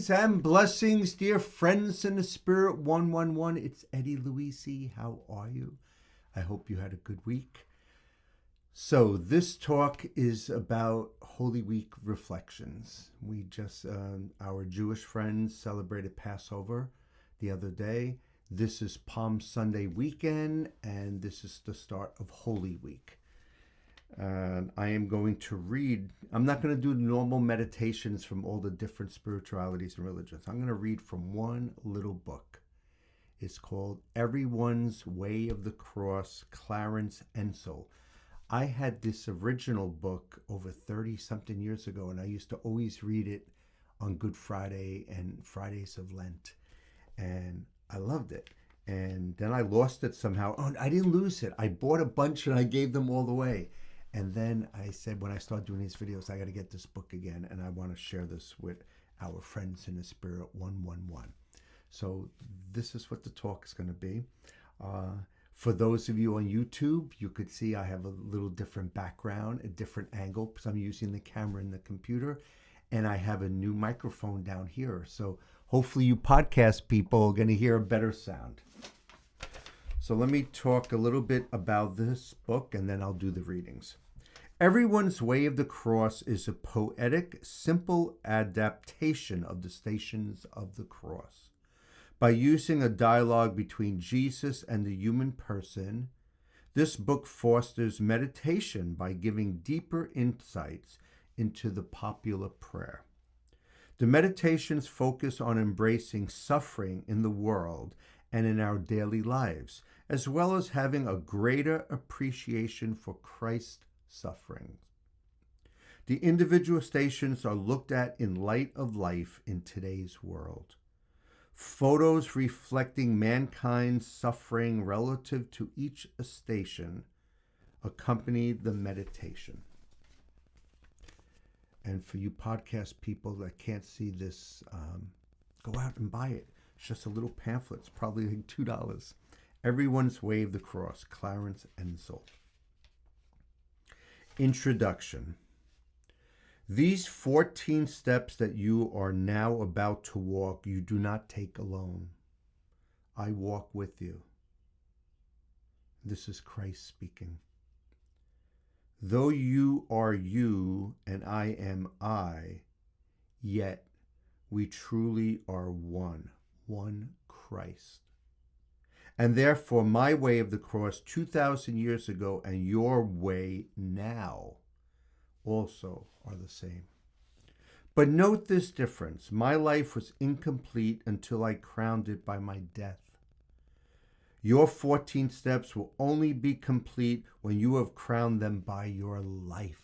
Greetings and blessings, dear friends in the Spirit 111. It's Eddie Luisi. How are you? I hope you had a good week. So this talk is about Holy Week reflections. We just, our Jewish friends celebrated Passover the other day. This is Palm Sunday weekend, and this is the start of Holy Week. And I am going to read, I'm not going to do normal meditations from all the different spiritualities and religions. I'm going to read from one little book. It's called Everyone's Way of the Cross, Clarence Enzler. I had this original book over 30-something years ago, and I used to always read it on Good Friday and Fridays of Lent. And I loved it. And then I lost it somehow. Oh, I didn't lose it. I bought a bunch and I gave them all away. And then I said, when I start doing these videos, I got to get this book again, and I want to share this with our friends in the Spirit 111. So this is what the talk is going to be. For those of you on YouTube, you could see I have a little different background, a different angle, because I'm using the camera in the computer, and I have a new microphone down here. So hopefully you podcast people are going to hear a better sound. So let me talk a little bit about this book, and then I'll do the readings. Everyone's Way of the Cross is a poetic, simple adaptation of the Stations of the Cross. By using a dialogue between Jesus and the human person, this book fosters meditation by giving deeper insights into the popular prayer. The meditations focus on embracing suffering in the world and in our daily lives, as well as having a greater appreciation for Christ's suffering. The individual stations are looked at in light of life in today's world. Photos reflecting mankind's suffering relative to each station accompany the meditation. And for you podcast people that can't see this, go out and buy it. It's just a little pamphlet. It's probably like $2. Everyone's Way of the Cross, Clarence Enzler. Introduction. These 14 steps that you are now about to walk, you do not take alone. I walk with you. This is Christ speaking. Though you are you and I am I, yet we truly are one Christ. And therefore, my way of the cross 2,000 years ago and your way now also are the same. But note this difference. My life was incomplete until I crowned it by my death. Your 14 steps will only be complete when you have crowned them by your life.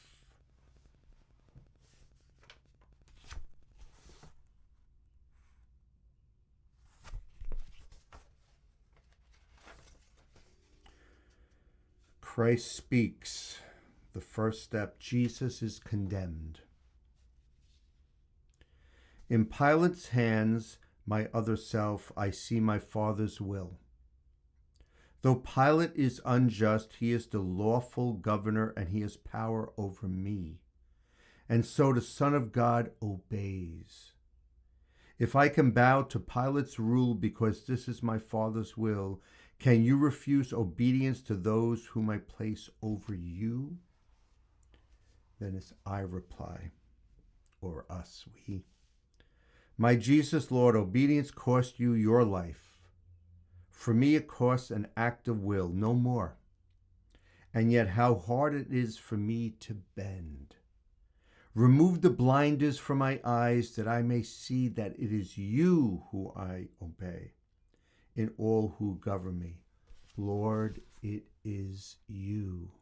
Christ speaks. The first step, Jesus is condemned. In Pilate's hands, my other self, I see my Father's will. Though Pilate is unjust, he is the lawful governor and he has power over me. And so the Son of God obeys. If I can bow to Pilate's rule because this is my Father's will, can you refuse obedience to those whom I place over you? Then it's I reply, or us, we. My Jesus, Lord, obedience cost you your life. For me, it costs an act of will, no more. And yet how hard it is for me to bend. Remove the blinders from my eyes that I may see that it is you who I obey in all who govern me. Lord, it is you.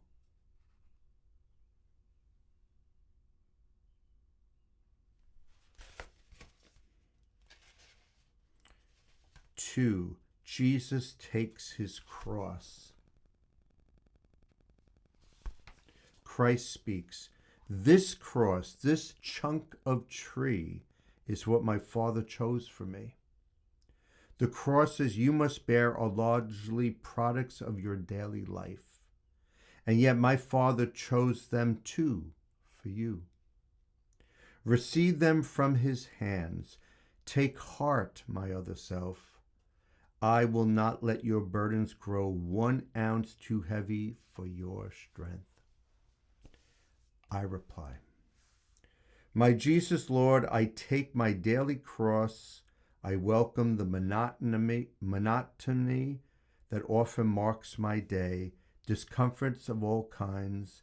Two, Jesus takes his cross. Christ speaks, this cross, this chunk of tree is what my Father chose for me. The crosses you must bear are largely products of your daily life, and yet my Father chose them too for you. Receive them from his hands. Take heart, my other self. I will not let your burdens grow 1 ounce too heavy for your strength. I reply, my Jesus, Lord, I take my daily cross. I welcome the monotony that often marks my day, discomforts of all kinds,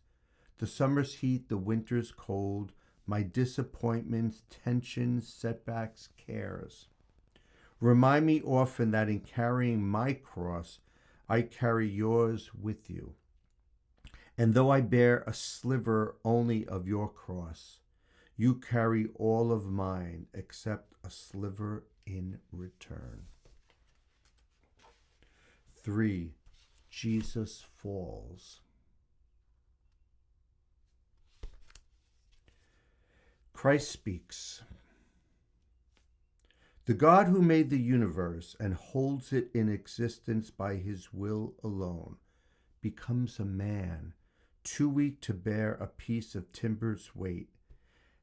the summer's heat, the winter's cold, my disappointments, tensions, setbacks, cares. Remind me often that in carrying my cross, I carry yours with you. And though I bear a sliver only of your cross, you carry all of mine except a sliver in return. 3. Jesus falls. Christ speaks. The God who made the universe and holds it in existence by his will alone becomes a man, too weak to bear a piece of timber's weight.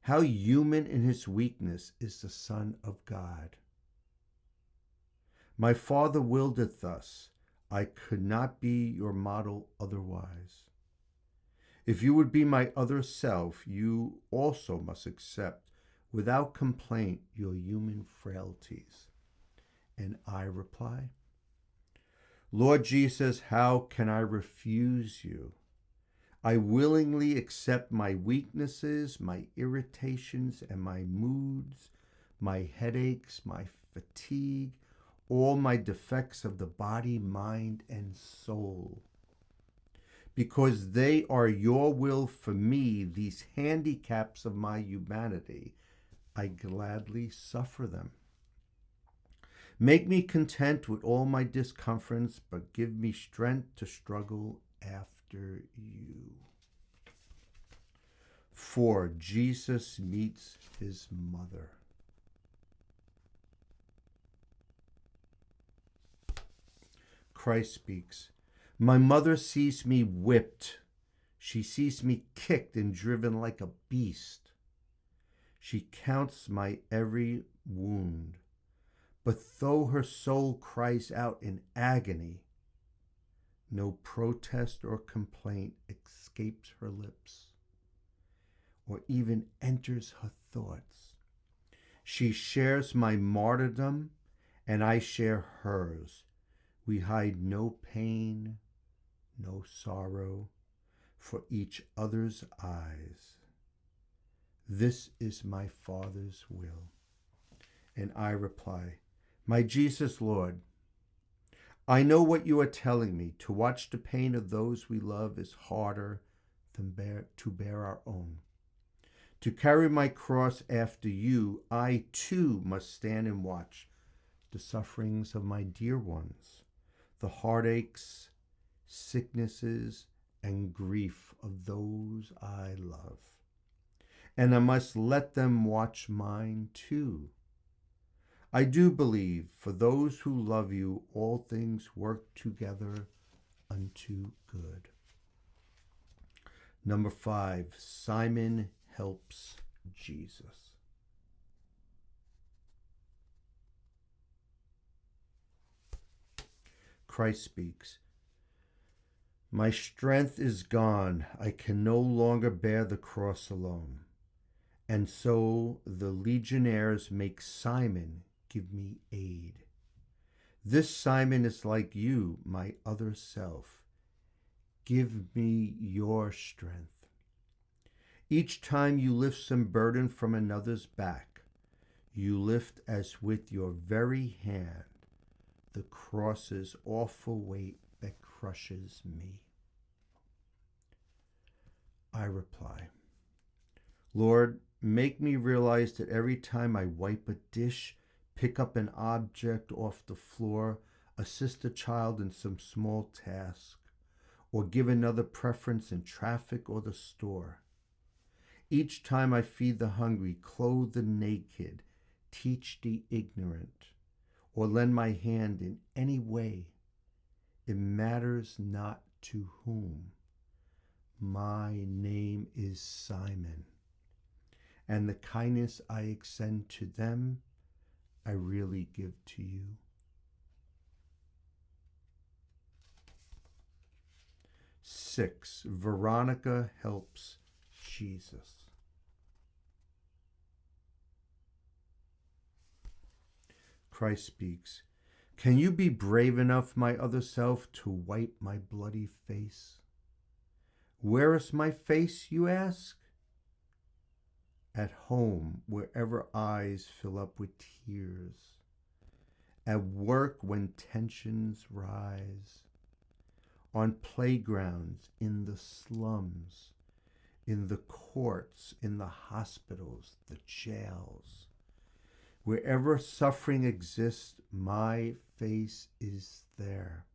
How human in his weakness is the Son of God. My Father willed it thus. I could not be your model otherwise. If you would be my other self, you also must accept without complaint your human frailties. And I reply, Lord Jesus, how can I refuse you? I willingly accept my weaknesses, my irritations, and my moods, my headaches, my fatigue, all my defects of the body, mind, and soul. Because they are your will for me, these handicaps of my humanity, I gladly suffer them. Make me content with all my discomforts, but give me strength to struggle after you. 4. Jesus meets his mother. Christ speaks. My mother sees me whipped. She sees me kicked and driven like a beast. She counts my every wound. But though her soul cries out in agony, no protest or complaint escapes her lips or even enters her thoughts. She shares my martyrdom and I share hers. We hide no pain, no sorrow for each other's eyes. This is my Father's will. And I reply, my Jesus, Lord, I know what you are telling me. To watch the pain of those we love is harder than to bear our own. To carry my cross after you, I too must stand and watch the sufferings of my dear ones, the heartaches, sicknesses, and grief of those I love. And I must let them watch mine too. I do believe for those who love you, all things work together unto good. 5, Simon helps Jesus. Christ speaks. My strength is gone. I can no longer bear the cross alone. And so the legionnaires make Simon give me aid. This Simon is like you, my other self. Give me your strength. Each time you lift some burden from another's back, you lift as with your very hand the cross's awful weight that crushes me. I reply, Lord, make me realize that every time I wipe a dish, pick up an object off the floor, assist a child in some small task, or give another preference in traffic or the store. Each time I feed the hungry, clothe the naked, teach the ignorant, or lend my hand in any way, it matters not to whom. My name is Simon, and the kindness I extend to them, I really give to you. Six, Veronica helps Jesus. Christ speaks. Can you be brave enough, my other self, to wipe my bloody face? Where is my face, you ask? At home, wherever eyes fill up with tears. At work when tensions rise. On playgrounds, in the slums, in the courts, in the hospitals, the jails. Wherever suffering exists, my face is there.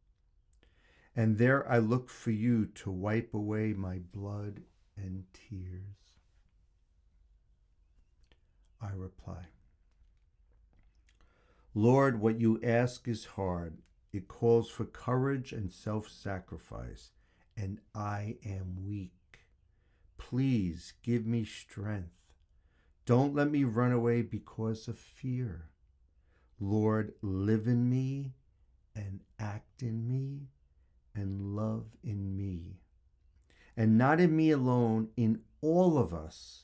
And there I look for you to wipe away my blood and tears. I reply, Lord, what you ask is hard. It calls for courage and self-sacrifice, and I am weak. Please give me strength. Don't let me run away because of fear. Lord, live in me and act in me and love in me. And not in me alone, in all of us,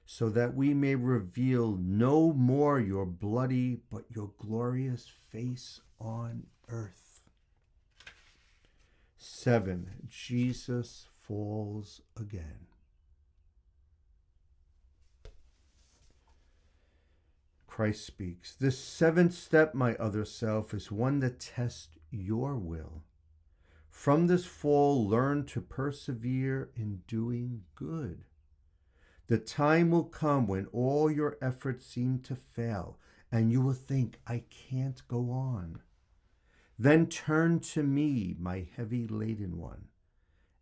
so that we may reveal no more your bloody but your glorious face on earth. 7. Jesus falls again. Christ speaks. This seventh step, my other self, is one that tests your will. From this fall, learn to persevere in doing good. The time will come when all your efforts seem to fail, and you will think, I can't go on. Then turn to me, my heavy laden one,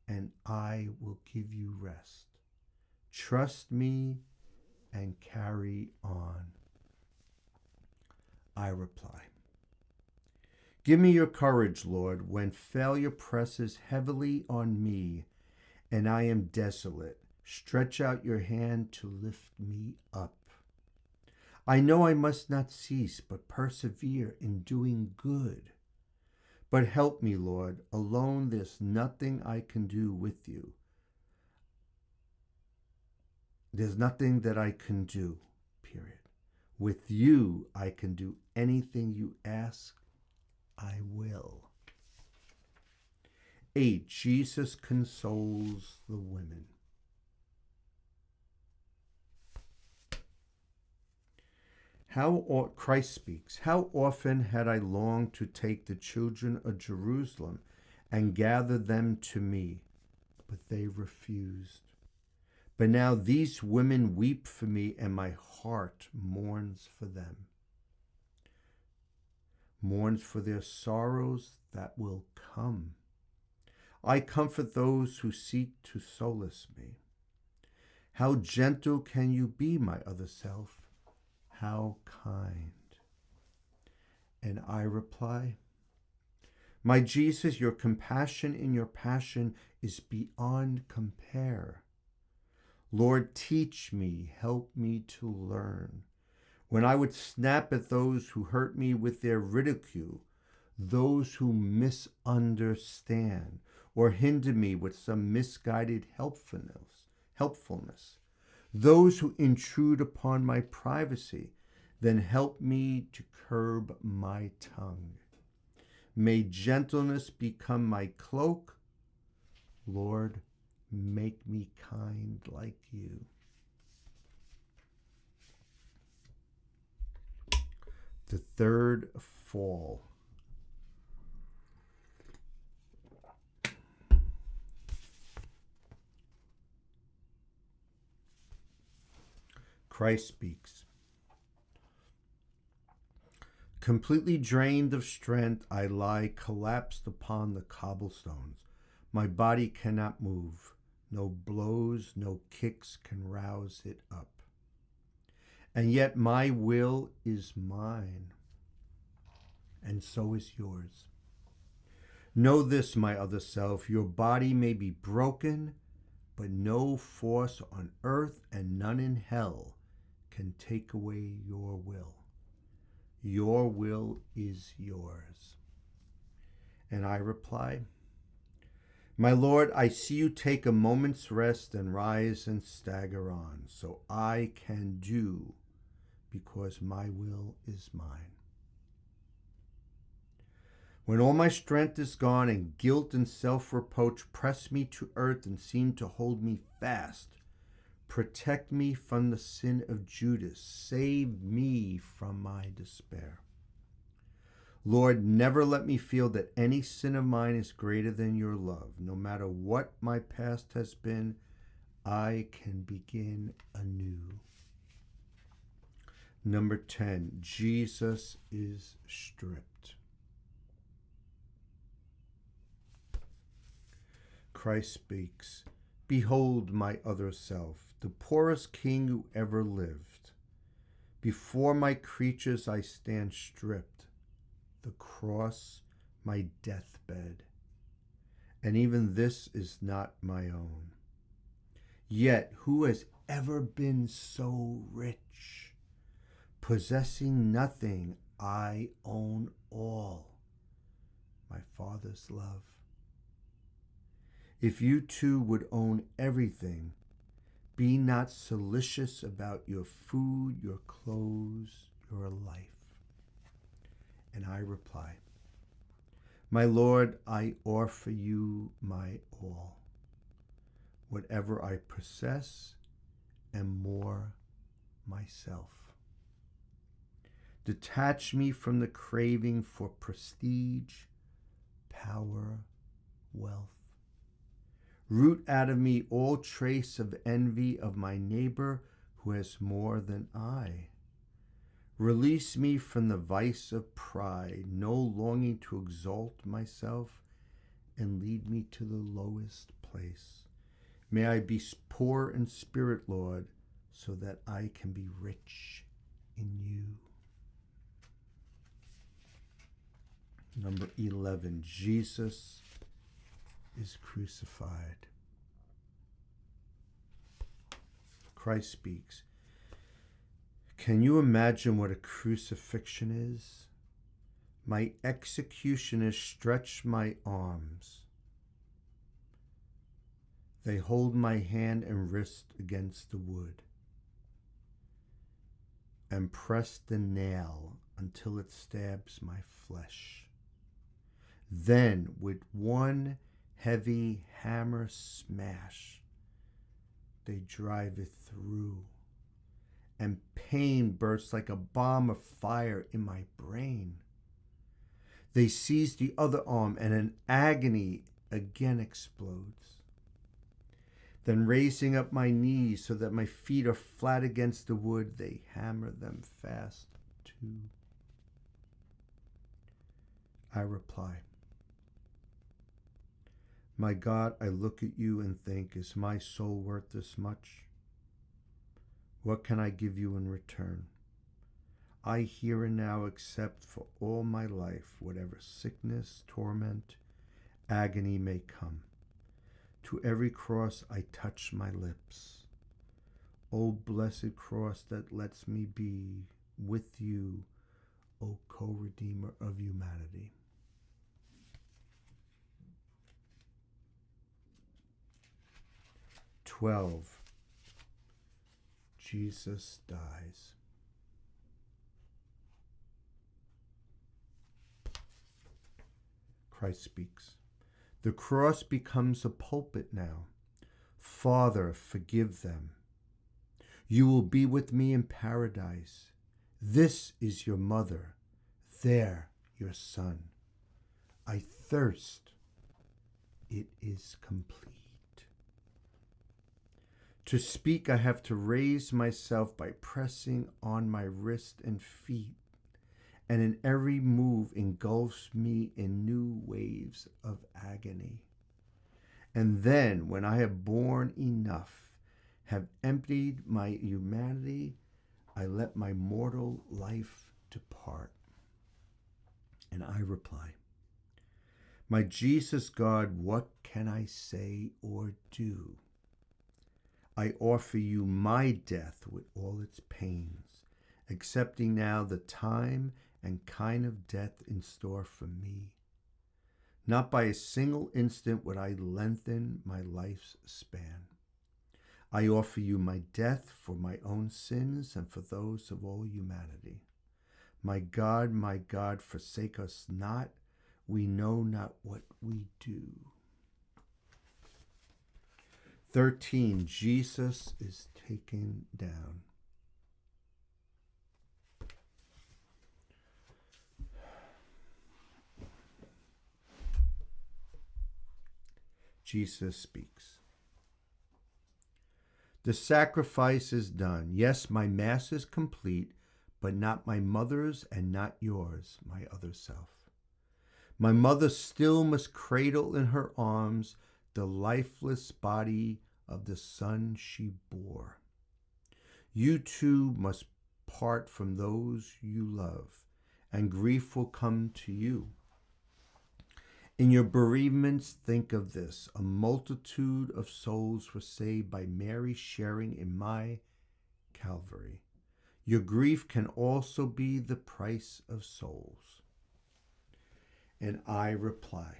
and I will give you rest. Trust me and carry on. I reply, give me your courage, Lord, when failure presses heavily on me and I am desolate. Stretch out your hand to lift me up. I know I must not cease, but persevere in doing good. But help me, Lord. Alone there's nothing I can do with you. There's nothing that I can do, period. With you, I can do anything you ask, I will. 8. Jesus consoles the women. Christ speaks, how often had I longed to take the children of Jerusalem and gather them to me, but they refused. But now these women weep for me, and my heart mourns for them. Mourns for their sorrows that will come. I comfort those who seek to solace me. How gentle can you be, my other self? How kind. And I reply, my Jesus, your compassion in your passion is beyond compare. Lord, teach me, help me to learn. When I would snap at those who hurt me with their ridicule, those who misunderstand or hinder me with some misguided helpfulness, those who intrude upon my privacy, then help me to curb my tongue. May gentleness become my cloak. Lord, make me kind like you. The third fall. Christ speaks. Completely drained of strength, I lie collapsed upon the cobblestones. My body cannot move. No blows, no kicks can rouse it up. And yet my will is mine, and so is yours. Know this, my other self, your body may be broken, but no force on earth and none in hell can take away your will. Your will is yours. And I reply, my Lord, I see you take a moment's rest and rise and stagger on, so I can do, because my will is mine. When all my strength is gone and guilt and self-reproach press me to earth and seem to hold me fast, protect me from the sin of Judas. Save me from my despair. Lord, never let me feel that any sin of mine is greater than your love. No matter what my past has been, I can begin anew. Number 10, Jesus is stripped. Christ speaks, behold my other self, the poorest king who ever lived. Before my creatures I stand stripped, the cross my deathbed, and even this is not my own. Yet who has ever been so rich? Possessing nothing, I own all, my Father's love. If you too would own everything, be not solicitous about your food, your clothes, your life. And I reply, my Lord, I offer you my all, whatever I possess and more myself. Detach me from the craving for prestige, power, wealth. Root out of me all trace of envy of my neighbor who has more than I. Release me from the vice of pride, no longing to exalt myself, and lead me to the lowest place. May I be poor in spirit, Lord, so that I can be rich in you. Number 11, Jesus is crucified. Christ speaks. Can you imagine what a crucifixion is? My executioners stretch my arms. They hold my hand and wrist against the wood and press the nail until it stabs my flesh. Then, with one heavy hammer smash, they drive it through, and pain bursts like a bomb of fire in my brain. They seize the other arm, and an agony again explodes. Then, raising up my knees so that my feet are flat against the wood, they hammer them fast too. I reply, my God, I look at you and think, is my soul worth this much? What can I give you in return? I here and now accept for all my life whatever sickness, torment, agony may come. To every cross I touch my lips. O blessed cross that lets me be with you, O co-redeemer of humanity. Jesus dies. Christ speaks. The cross becomes a pulpit now. Father, forgive them. You will be with me in paradise. This is your mother. There, your son. I thirst. It is complete. To speak, I have to raise myself by pressing on my wrist and feet, and in every move engulfs me in new waves of agony. And then, when I have borne enough, have emptied my humanity, I let my mortal life depart. And I reply, my Jesus God, what can I say or do? I offer you my death with all its pains, accepting now the time and kind of death in store for me. Not by a single instant would I lengthen my life's span. I offer you my death for my own sins and for those of all humanity. My God, forsake us not. We know not what we do. 13. Jesus is taken down. Jesus speaks. The sacrifice is done. Yes, my mass is complete, but not my mother's and not yours, my other self. My mother still must cradle in her arms the lifeless body of the son she bore. You too must part from those you love, and grief will come to you. In your bereavements, think of this. A multitude of souls were saved by Mary sharing in my Calvary. Your grief can also be the price of souls. And I reply,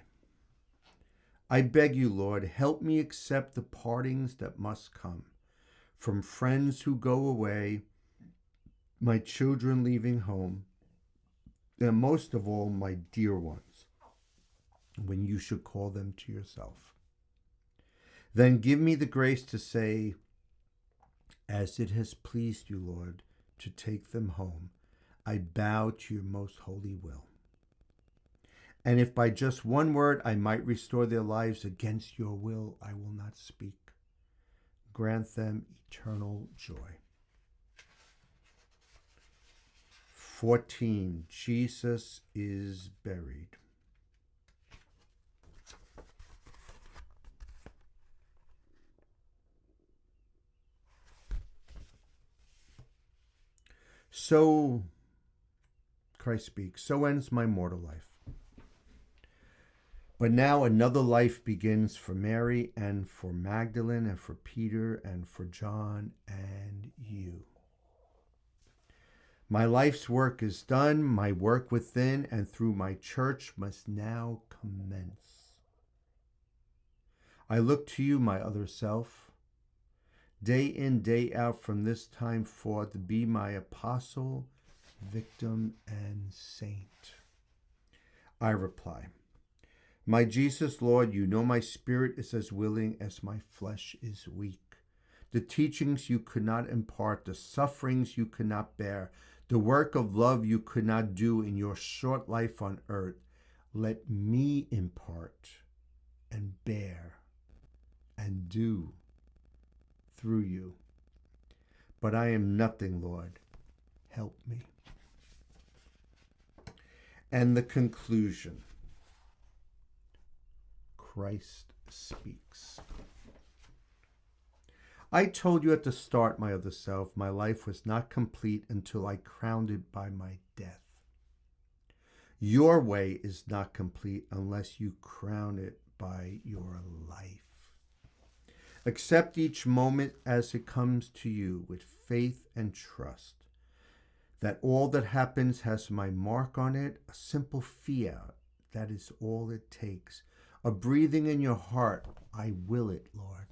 I beg you, Lord, help me accept the partings that must come from friends who go away, my children leaving home, and most of all, my dear ones, when you should call them to yourself. Then give me the grace to say, as it has pleased you, Lord, to take them home, I bow to your most holy will. And if by just one word I might restore their lives against your will, I will not speak. Grant them eternal joy. 14. Jesus is buried. So, Christ speaks, so ends my mortal life. But now another life begins for Mary and for Magdalene and for Peter and for John and you. My life's work is done, my work within and through my church must now commence. I look to you, my other self, day in, day out from this time forth, to be my apostle, victim, and saint. I reply, my Jesus, Lord, you know my spirit is as willing as my flesh is weak. The teachings you could not impart, the sufferings you could not bear, the work of love you could not do in your short life on earth, let me impart and bear and do through you. But I am nothing, Lord. Help me. And the conclusion. Christ speaks. I told you at the start, my other self, my life was not complete until I crowned it by my death. Your way is not complete unless you crown it by your life. Accept each moment as it comes to you with faith and trust that all that happens has my mark on it, a simple fiat, that is all it takes. A breathing in your heart, I will it, Lord.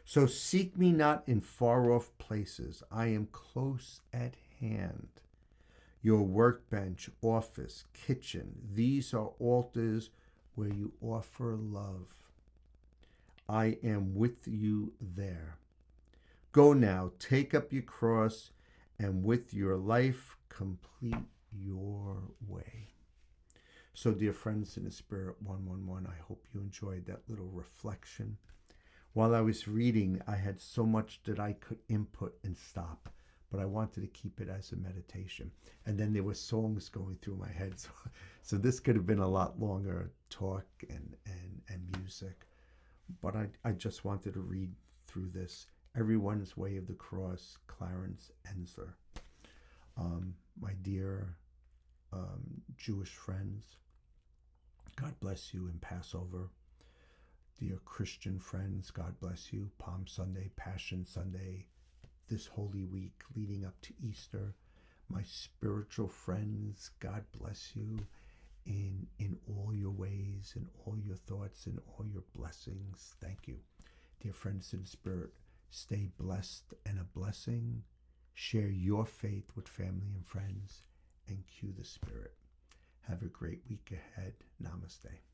So seek me not in far-off places. I am close at hand. Your workbench, office, kitchen, these are altars where you offer love. I am with you there. Go now, take up your cross, and with your life complete your way. So, dear friends in the Spirit 111, I hope you enjoyed that little reflection. While I was reading, I had so much that I could input and stop, but I wanted to keep it as a meditation. And then there were songs going through my head, so this could have been a lot longer talk and music. But I just wanted to read through this. Everyone's Way of the Cross, Clarence Enzler. My dear Jewish friends, God bless you in Passover. Dear Christian friends, God bless you. Palm Sunday, Passion Sunday, this Holy Week leading up to Easter. My spiritual friends, God bless you in all your ways, in all your thoughts, in all your blessings. Thank you. Dear friends in the spirit, stay blessed and a blessing. Share your faith with family and friends, and cue the spirit. Have a great week ahead. Namaste.